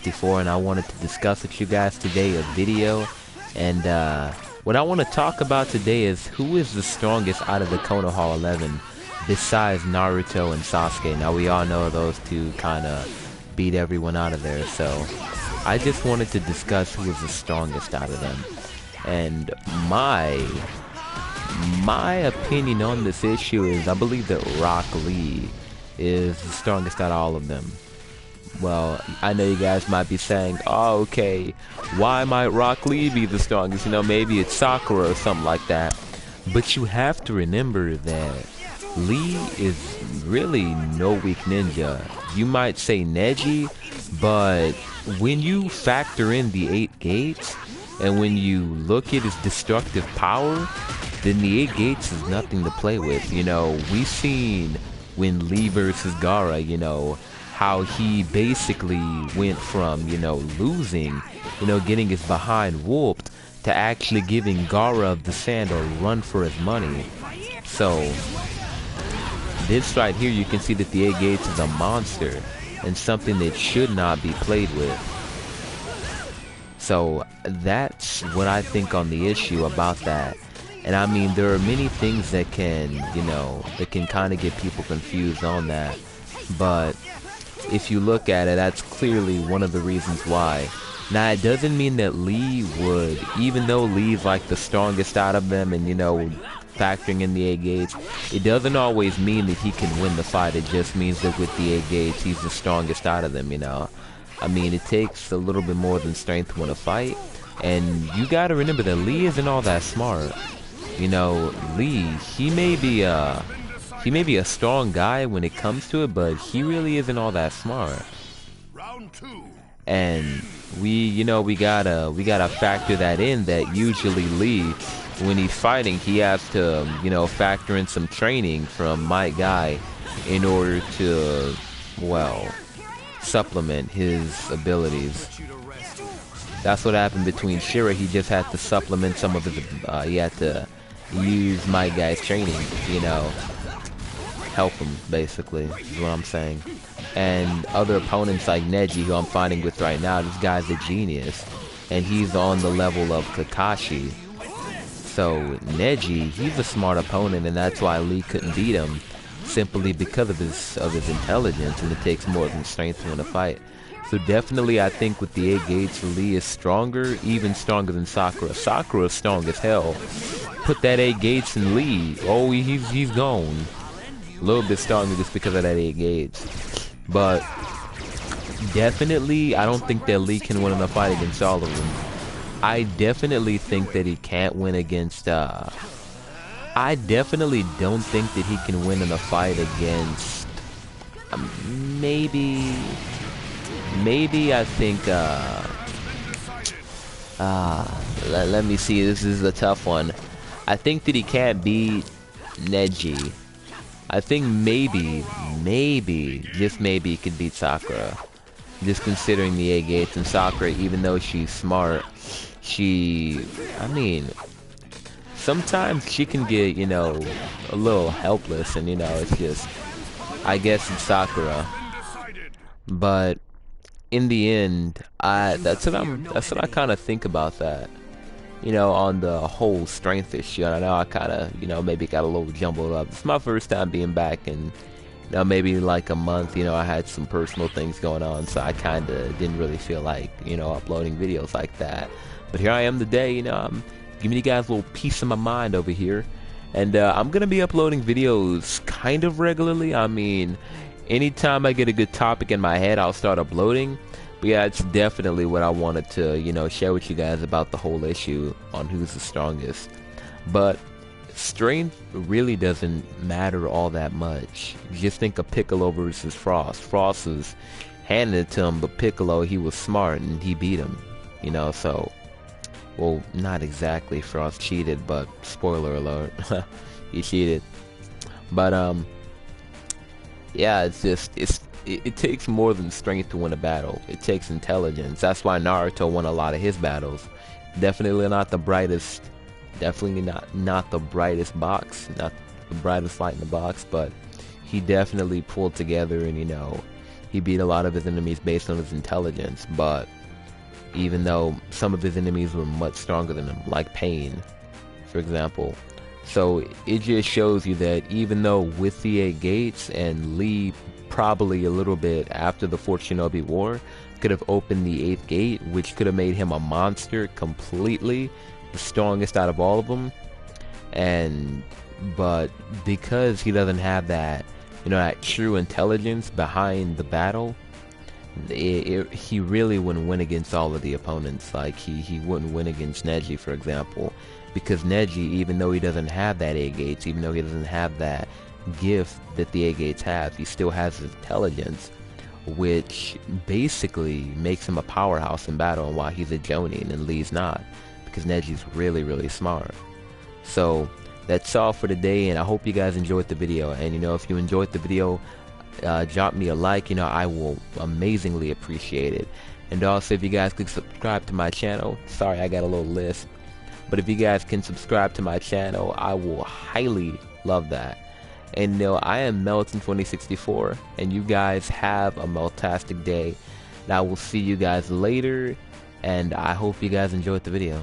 64, and I wanted to discuss with you guys today a video. And what I want to talk about today is who is the strongest out of the Konoha 11 besides Naruto and Sasuke. Now we all know those two kind of beat everyone out of there, so I just wanted to discuss who is the strongest out of them. And my opinion on this issue is I believe that Rock Lee is the strongest out of all of them. Well, I know you guys might be saying, oh, okay, why might Rock Lee be the strongest? You know, maybe it's Sakura or something like that. But you have to remember that Lee is really no weak ninja. You might say Neji, but when you factor in the 8 gates, and when you look at his destructive power, then the 8 gates is nothing to play with. You know, we've seen when Lee versus Gaara, you know, how he basically went from, you know, losing, you know, getting his behind whooped, to actually giving Gaara of the Sand a run for his money. So, this right here, you can see that the 8 gates is a monster, and something that should not be played with. So, that's what I think on the issue about that. And I mean, there are many things that can, you know, that can kind of get people confused on that. But if you look at it, that's clearly one of the reasons why. Now, it doesn't mean that Lee would, even though Lee's like the strongest out of them and, you know, factoring in the 8 gates, it doesn't always mean that he can win the fight. It just means that with the 8 gates, he's the strongest out of them, you know. I mean, it takes a little bit more than strength to win a fight. And you gotta remember that Lee isn't all that smart. You know, Lee, he may be a strong guy when it comes to it, but he really isn't all that smart. And we gotta factor that in, that usually Lee, when he's fighting, he has to, you know, factor in some training from my guy in order to, well, supplement his abilities. That's what happened between Shira. He just had to supplement some of his, he had to use my guy's training, you know, help him, basically, is what I'm saying. And other opponents like Neji, who I'm fighting with right now, this guy's a genius, and he's on the level of Kakashi. So Neji, he's a smart opponent, and that's why Lee couldn't beat him, simply because of his intelligence, and it takes more than strength to win a fight. So definitely, I think with the 8 gates, Lee is stronger, even stronger than Sakura. Sakura's strong as hell. Put that 8 gates in Lee, oh, he's gone. A little bit stronger just because of that 8 gates. But definitely, I don't think that Lee can win in a fight against all of them. I definitely think that he can't win against, I definitely don't think that he can win in a fight against, maybe I think, let me see, this is a tough one. I think that he can't beat Neji. I think maybe, just maybe he could beat Sakura. Just considering the 8 gates, and Sakura, even though she's smart, I mean, sometimes she can get, you know, a little helpless, and, you know, it's just, I guess it's Sakura. But in the end, that's what I kind of think about that. You know, on the whole strength issue. I know I kind of, you know, maybe got a little jumbled up. It's my first time being back, and, you know, maybe like a month, you know, I had some personal things going on, so I kind of didn't really feel like, you know, uploading videos like that. But here I am today, you know, I'm giving you guys a little piece of my mind over here. And I'm going to be uploading videos kind of regularly. I mean, anytime I get a good topic in my head, I'll start uploading. But yeah, it's definitely what I wanted to, you know, share with you guys about the whole issue on who's the strongest. But strength really doesn't matter all that much. Just think of Piccolo versus Frost. Frost was handed it to him, but Piccolo, he was smart and he beat him. You know, so, well, not exactly. Frost cheated, but spoiler alert, he cheated. But yeah, it's just it takes more than strength to win a battle. It takes intelligence. That's why Naruto won a lot of his battles. Definitely not the brightest. Definitely not the brightest box. Not the brightest light in the box, but he definitely pulled together, and, you know, he beat a lot of his enemies based on his intelligence, but even though some of his enemies were much stronger than him, like Pain, for example. So it just shows you that even though with the 8 gates, and Lee probably a little bit after the 4th Shinobi War could have opened the 8th gate, which could have made him a monster completely, the strongest out of all of them. But because he doesn't have that, that true intelligence behind the battle, he really wouldn't win against all of the opponents. Like he wouldn't win against Neji, for example, because Neji, even though he doesn't have that 8 gates, even though he doesn't have that gift that the 8 gates have, he still has his intelligence, which basically makes him a powerhouse in battle, and why he's a Jonin and Lee's not, because Neji's really, really smart. So that's all for today, and I hope you guys enjoyed the video. And if you enjoyed the video, drop me a like. I will amazingly appreciate it. And also, if you guys could subscribe to my channel, sorry I got a little lisp, but if you guys can subscribe to my channel, I will highly love that. And I am Melton2064, and you guys have a meltastic day, and I will see you guys later, and I hope you guys enjoyed the video.